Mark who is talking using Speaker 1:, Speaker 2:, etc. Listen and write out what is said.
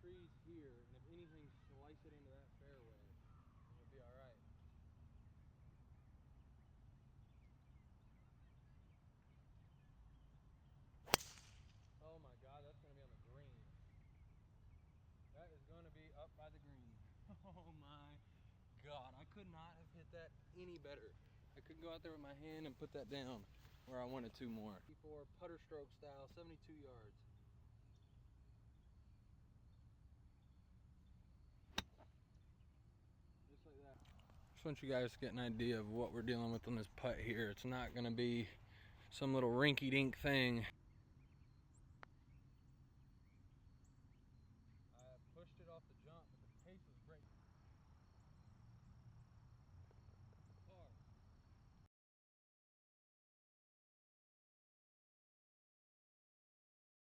Speaker 1: trees here, and if anything, slice it into that fairway, and it'll be all right. Oh my God, that's gonna be on the green. That is gonna be up by the green. Oh my God, I could not have hit that any better. I could go out there with my hand and put that down where I wanted to more. Before putter stroke style, 72 yards. Just like that. Just want you guys to get an idea of what we're dealing with on this putt here. It's not gonna be some little rinky-dink thing.